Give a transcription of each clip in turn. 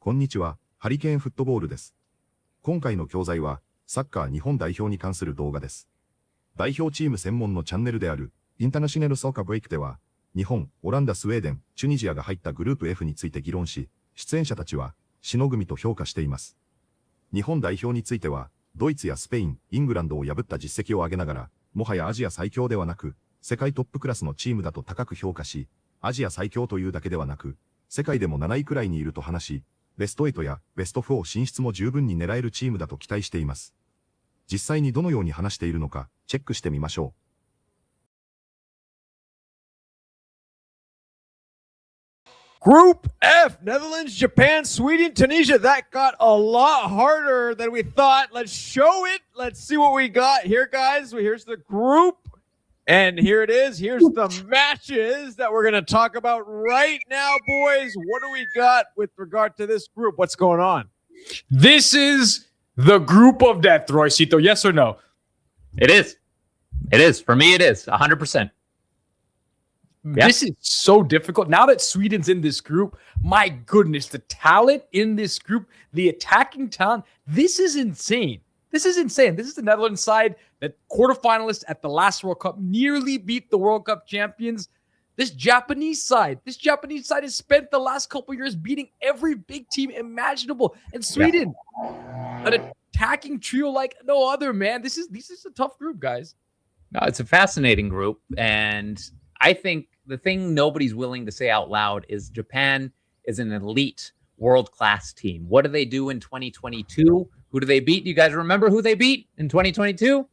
こんにちは、ハリケーンフットボールです。今回の教材は、サッカー日本代表に関する動画です。代表チーム専門のチャンネルである、International Soccer Breakでは、日本、オランダ、スウェーデン、チュニジアが入ったグループ F について議論し、出演者たちは、死の組と評価しています。日本代表については、ドイツやスペイン、イングランドを破った実績を挙げながら、もはやアジア最強ではなく、世界トップクラスのチームだと高く評価し、アジア最強というだけではなく、世界でも7位くらいにいると話し、ベスト8やベスト4進出も十分に狙えるチームだと期待しています。実際にどのように話しているのか、チェックしてみましょう。Group F, Netherlands, Japan, Sweden, Tunisia. That got a lot harder than we thought. Let's show it. Let's see what we got here, guys. Here's the group. And here it is. Here's the matches that we're going to talk about right now, boys. What do we got with regard to this group? What's going on? This is the group of death, Roycito. Yes or no? It is. It is. For me, it is. 100%. Yeah. This is so difficult. Now that Sweden's in this group, my goodness, the talent in this group, the attacking talent, this is insane. This is insane. This is the Netherlands side that quarterfinalists at the last World Cup nearly beat the World Cup champions. This Japanese side has spent the last couple years beating every big team imaginable. And Sweden, an attacking trio like no other, man. This is a tough group, guys. No, it's a fascinating group. And I think the thing nobody's willing to say out loud is Japan is an elite world-class team. What do they do in 2022? Who do they beat? Do you guys remember who they beat in 2022?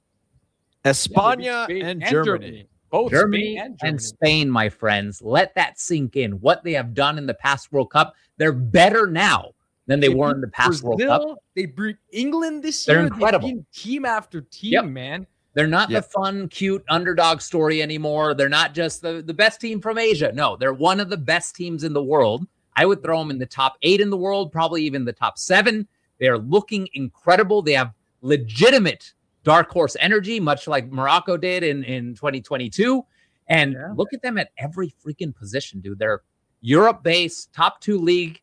España and Germany. Both Germany and Spain, my friends. Let that sink in. What they have done in the past World Cup, they're better now than they were in the past World Cup. They beat England this year. They're incredible. They beat team after team, man. They're not the fun, cute underdog story anymore. They're not just the best team from Asia. No, they're one of the best teams in the world. I would throw them in the top 8 in the world, probably even the top 7. They're looking incredible. They have legitimate dark horse energy, much like Morocco did in 2022. And look at them at every freaking position, dude. They're Europe-based, top 2 league.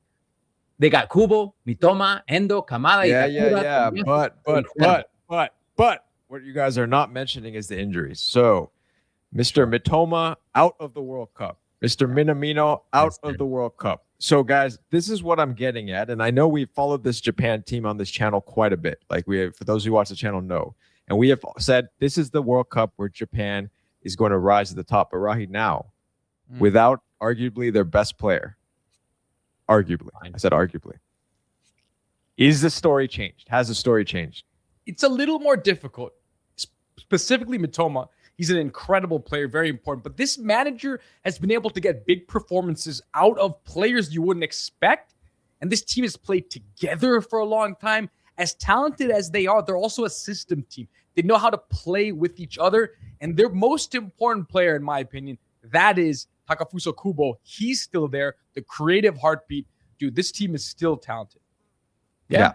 They got Kubo, Mitoma, Endo, Kamada. But what you guys are not mentioning is the injuries. So, Mr. Mitoma out of the World Cup. Mr. Minamino out of the World Cup. So, guys, this is what I'm getting at. And I know we followed this Japan team on this channel quite a bit. Like we have, for those who watch the channel know. And we have said this is the World Cup where Japan is going to rise to the top. But Rahi, now, without arguably their best player, arguably, I said arguably, is the story changed? Has the story changed? It's a little more difficult. Specifically, Mitoma. He's an incredible player, very important. But this manager has been able to get big performances out of players you wouldn't expect. And this team has played together for a long time. As talented as they are, they're also a system team. They know how to play with each other. And their most important player, in my opinion, that is Takefusa Kubo. He's still there. The creative heartbeat. Dude, this team is still talented. Yeah.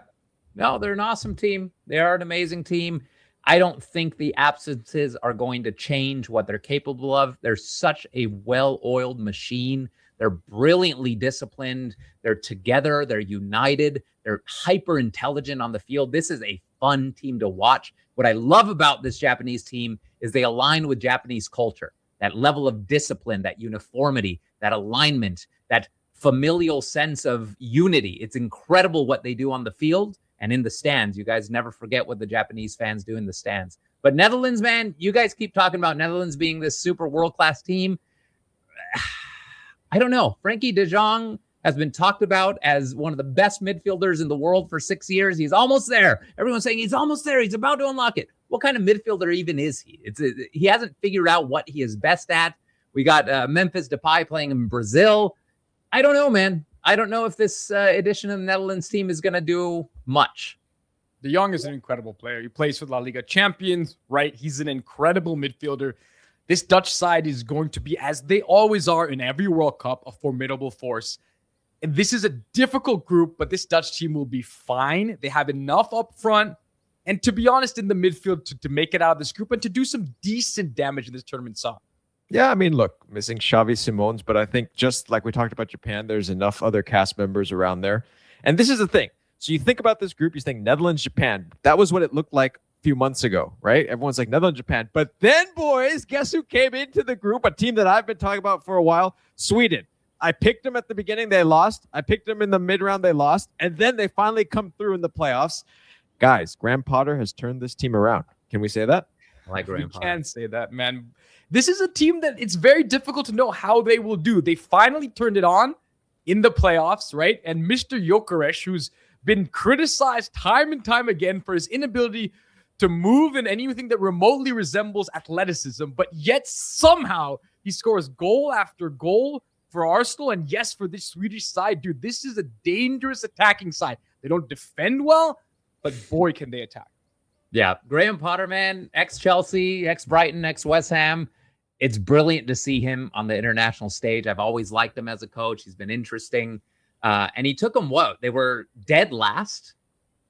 No, they're an awesome team. They are an amazing team. I don't think the absences are going to change what they're capable of. They're such a well-oiled machine. They're brilliantly disciplined. They're together. They're united. They're hyper-intelligent on the field. This is a fun team to watch. What I love about this Japanese team is they align with Japanese culture. That level of discipline, that uniformity, that alignment, that familial sense of unity. It's incredible what they do on the field. And in the stands, you guys never forget what the Japanese fans do in the stands. But Netherlands, man, you guys keep talking about Netherlands being this super world-class team. I don't know. Frankie de Jong has been talked about as one of the best midfielders in the world for 6 years. He's almost there. Everyone's saying he's almost there. He's about to unlock it. What kind of midfielder even is he? He hasn't figured out what he is best at. We got Memphis Depay playing in Brazil. I don't know, man. I don't know if this edition of the Netherlands team is going to do much. De Jong is an incredible player. He plays for La Liga champions, right? He's an incredible midfielder. This Dutch side is going to be, as they always are in every World Cup, a formidable force. And this is a difficult group, but this Dutch team will be fine. They have enough up front. And to be honest, in the midfield to make it out of this group and to do some decent damage in this tournament saw. Yeah, I mean, look, missing Xavi Simons, but I think just like we talked about Japan, there's enough other cast members around there. And this is the thing. So you think about this group, you think Netherlands, Japan. That was what it looked like a few months ago, right? Everyone's like Netherlands, Japan. But then, boys, guess who came into the group? A team that I've been talking about for a while, Sweden. I picked them at the beginning, they lost. I picked them in the mid-round, they lost. And then they finally come through in the playoffs. Guys, Graham Potter has turned this team around. Can we say that? I like Graham Potter. Can say that, man. This is a team that it's very difficult to know how they will do. They finally turned it on in the playoffs, right? And Mr. Gyökeres, who's been criticized time and time again for his inability to move in anything that remotely resembles athleticism, but yet somehow he scores goal after goal for Arsenal. And yes, for this Swedish side, dude, this is a dangerous attacking side. They don't defend well, but boy, can they attack. Yeah, Graham Potter, man, ex-Chelsea, ex-Brighton, ex-West Ham. It's brilliant to see him on the international stage. I've always liked him as a coach. He's been interesting. And he took them, what? They were dead last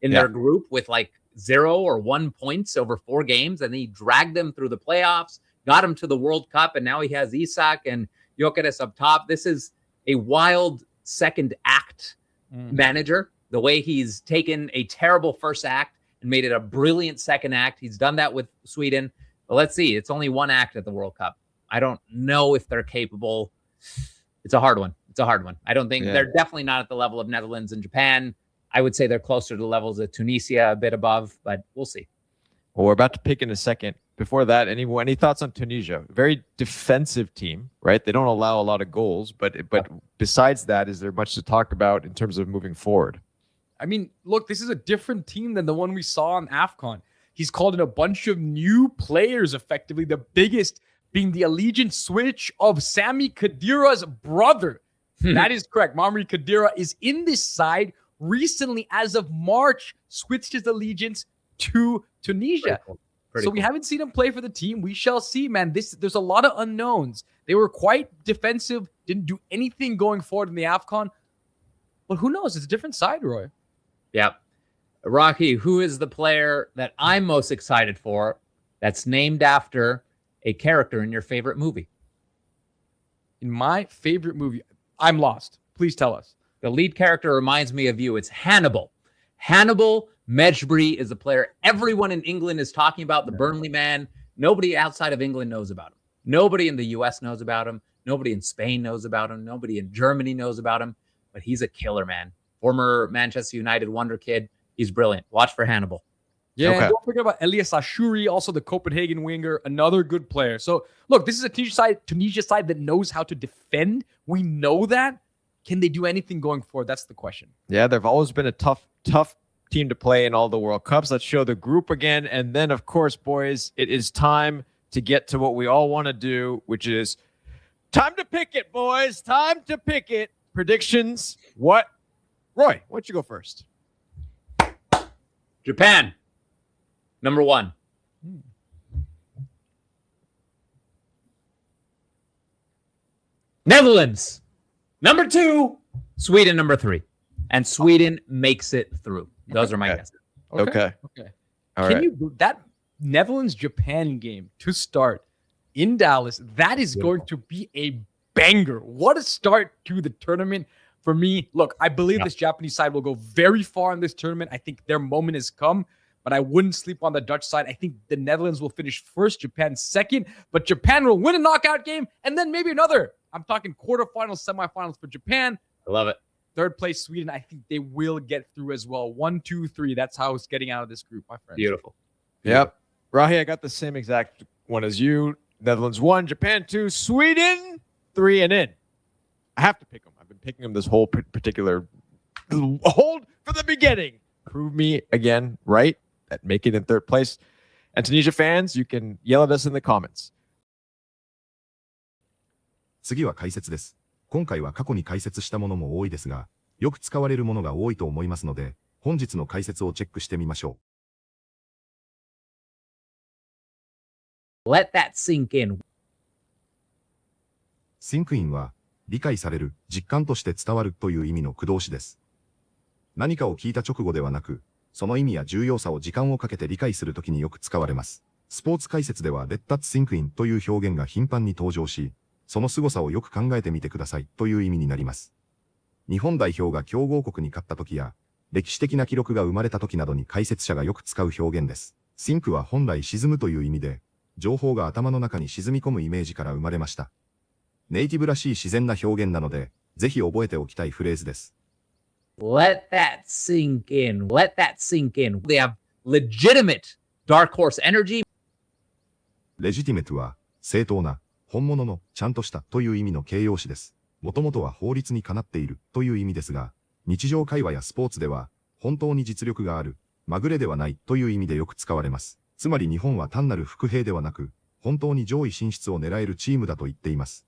in their group with like 0 or 1 points over 4 games. And he dragged them through the playoffs, got him to the World Cup. And now he has Isak and Gyökeres up top. This is a wild second act manager. The way he's taken a terrible first act and made it a brilliant second act. He's done that with Sweden. But let's see. It's only 1 act at the World Cup. I don't know if they're capable. It's a hard one. I don't think they're definitely not at the level of Netherlands and Japan. I would say they're closer to the levels of Tunisia, a bit above, but we'll see. Well, we're about to pick in a second. Before that, any thoughts on Tunisia? Very defensive team, right? They don't allow a lot of goals, but besides that, is there much to talk about in terms of moving forward? I mean, look, this is a different team than the one we saw on AFCON. He's called in a bunch of new players, effectively, the biggest being the allegiance switch of Sami Khedira's brother. That is correct. Mamri Khedira is in this side recently, as of March, switched his allegiance to Tunisia. Pretty cool. We haven't seen him play for the team. We shall see, man. There's a lot of unknowns. They were quite defensive, didn't do anything going forward in the AFCON. But who knows? It's a different side, Roy. Yep. Rocky, who is the player that I'm most excited for that's named after a character in your favorite movie? In my favorite movie, I'm lost. Please tell us. The lead character reminds me of you. It's Hannibal. Hannibal Mejbri is a player everyone in England is talking about, the Burnley man. Nobody outside of England knows about him. Nobody in the US knows about him. Nobody in Spain knows about him. Nobody in Germany knows about him. But he's a killer, man. Former Manchester United wonder kid. He's brilliant. Watch for Hannibal. Yeah, and don't forget about Elias Ashuri, also the Copenhagen winger, another good player. So, look, this is a Tunisia side that knows how to defend. We know that. Can they do anything going forward? That's the question. Yeah, they've always been a tough team to play in all the World Cups. Let's show the group again. And then, of course, boys, it is time to get to what we all want to do, which is time to pick it, boys. Time to pick it. Predictions. What? Roy, why don't you go first? Japan. Number 1. Netherlands. Number 2. Sweden, number 3. And Sweden makes it through. Those are my guesses. Okay. All Can right. you that Netherlands-Japan game to start in Dallas? That is going to be a banger. What a start to the tournament for me. Look, I believe this Japanese side will go very far in this tournament. I think their moment has come, but I wouldn't sleep on the Dutch side. I think the Netherlands will finish first, Japan second, but Japan will win a knockout game and then maybe another. I'm talking quarterfinals, semifinals for Japan. I love it. Third place, Sweden. I think they will get through as well. 1, 2, 3. That's how it's getting out of this group, my friend. Beautiful. Yep. Rahi, I got the same exact one as you. Netherlands 1, Japan 2, Sweden 3 and in. I have to pick them. I've been picking them this whole particular hold for the beginning. Prove me again right at making it in third place. And Tunisia fans, you can yell at us in the comments. 次は解説です。今回は過去に解説したものも多いですが、よく使われるものが多いと思いますので、本日の解説をチェックしてみましょう。Let that sink in. シンクインは、理解される、実感として伝わるという意味の駆動詞です。何かを聞いた直後ではなく、その意味や重要さを時間をかけて理解するときによく使われます。スポーツ解説では Let that sink in という表現が頻繁に登場し、その凄さをよく考えてみてくださいという意味になります。日本代表が強豪国に勝った時や、歴史的な記録が生まれた時などに解説者がよく使う表現です。シンクは本来沈むという意味で、情報が頭の中に沈み込むイメージから生まれました。ネイティブらしい自然な表現なので、ぜひ覚えておきたいフレーズです。Let that sink in. Let that sink in. They have legitimate dark horse energy. レジティメトは、正当な、本物の、ちゃんとしたという意味の形容詞です。もともとは法律にかなっているという意味ですが、日常会話やスポーツでは、本当に実力がある、まぐれではないという意味でよく使われます。つまり日本は単なる伏兵ではなく、本当に上位進出を狙えるチームだと言っています。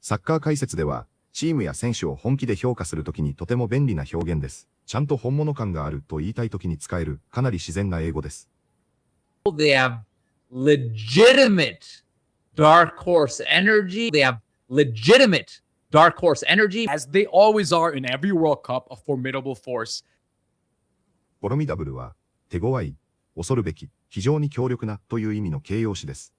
サッカー解説では、チームや選手を本気で評価するときにとても便利な表現です。ちゃんと本物感があると言いたいときに使える、かなり自然な英語です。They have legitimate dark horse energy. They have legitimate dark horse energy. As they always are in every World Cup, a formidable force. フォロミダブルは、手強い、恐るべき、非常に強力なという意味の形容詞です。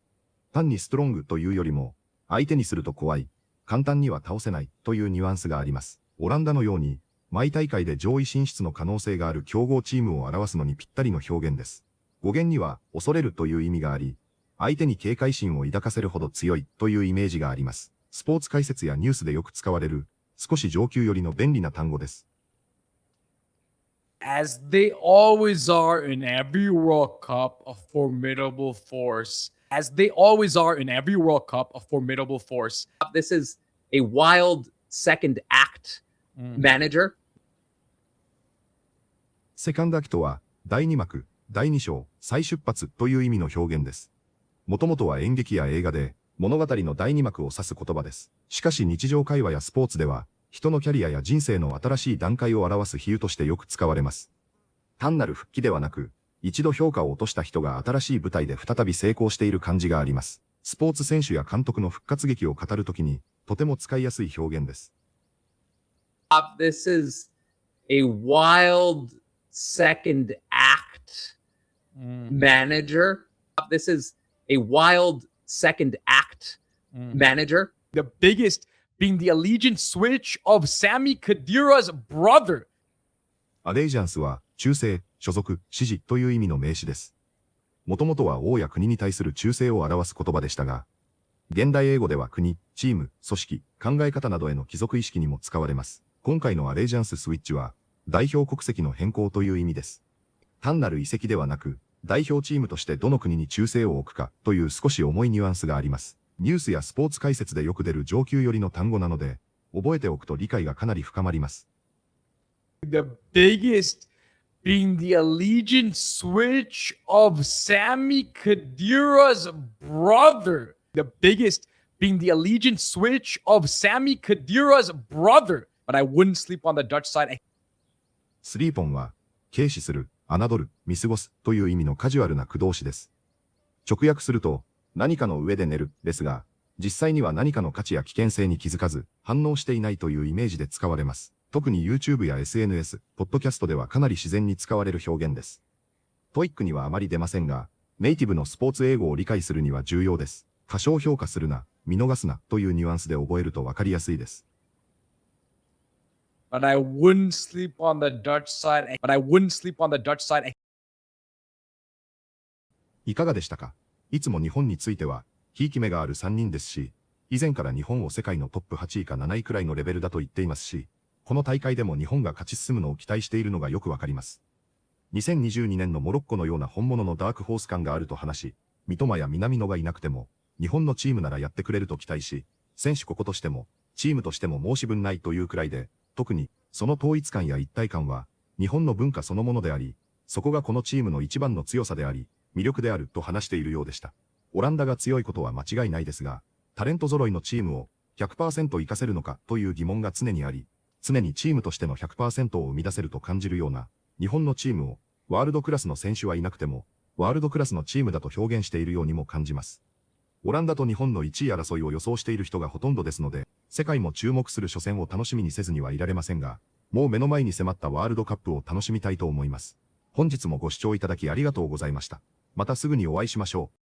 単にストロングというよりも、相手にすると怖い、簡単には倒せないというニュアンスがあります。オランダのように、毎大会で上位進出の可能性がある強豪チームを表すのにぴったりの表現です。語源には、恐れるという意味があり、相手に警戒心を抱かせるほど強いというイメージがあります。スポーツ解説やニュースでよく使われる、少し上級寄りの便利な単語です。As they always are in every World Cup, a formidable force. As they always are in every World Cup, a formidable force. This is a wild second act manager. セカンドアクトは、第2幕、第2章、再出発という意味の表現です。もともとは演劇や映画で、物語の第2幕を指す言葉です。しかし日常会話やスポーツでは、人のキャリアや人生の新しい段階を表す比喩としてよく使われます。単なる復帰ではなく、一度評価を落とした人が新しい舞台で再び成功している感じがあります。スポーツ選手や監督の復活劇を語るときに、とても使いやすい表現です。This is a wild second act manager. This is a wild second act manager. The biggest being the allegiance switch of Sami Khedira's brother. アレイジャンスは、忠誠、所属、支持という意味の名詞です。もともとは王や国に対する忠誠を表す言葉でしたが、現代英語では国、チーム、組織、考え方などへの帰属意識にも使われます。今回のアレイジャンススイッチは、代表国籍の変更という意味です。単なる移籍ではなく、代表チームとしてどの国に忠誠を置くかという少し重いニュアンスがあります。ニュースやスポーツ解説でよく出る上級寄りの単語なので、覚えておくと理解がかなり深まります。The biggest being the allegiance switch of Sami Khedira's brother. The biggest being the allegiance switch of Sami Khedira's brother. But I wouldn't sleep on the Dutch side. スリーポンは、軽視する、侮る、見過ごすという意味のカジュアルな駆動詞です。直訳すると、何かの上で寝る、ですが、実際には何かの価値や危険性に気づかず、反応していないというイメージで使われます。特に YouTube や SNS、ポッドキャストではかなり自然に使われる表現です。トイックにはあまり出ませんが、ネイティブのスポーツ英語を理解するには重要です。過小評価するな、見逃すなというニュアンスで覚えるとわかりやすいです。But I wouldn't sleep on the Dutch side. But I wouldn't sleep on the Dutch side. いかがでしたか？いつも日本については、ひいき目がある3人ですし、以前から日本を世界のトップ8位か7位くらいのレベルだと言っていますし、この大会でも日本が勝ち進むのを期待しているのがよくわかります。2022年のモロッコのような本物のダークホース感があると話し、三笘や南野がいなくても、日本のチームならやってくれると期待し、選手個々としても、チームとしても申し分ないというくらいで、特に、その統一感や一体感は、日本の文化そのものであり、そこがこのチームの一番の強さであり、魅力であると話しているようでした。オランダが強いことは間違いないですが、タレント揃いのチームを 100% 活かせるのかという疑問が常にあり、常にチームとしての 100% を生み出せると感じるような、日本のチームを、ワールドクラスの選手はいなくても、ワールドクラスのチームだと表現しているようにも感じます。オランダと日本の1位争いを予想している人がほとんどですので、世界も注目する初戦を楽しみにせずにはいられませんが、もう目の前に迫ったワールドカップを楽しみたいと思います。本日もご視聴いただきありがとうございました。またすぐにお会いしましょう。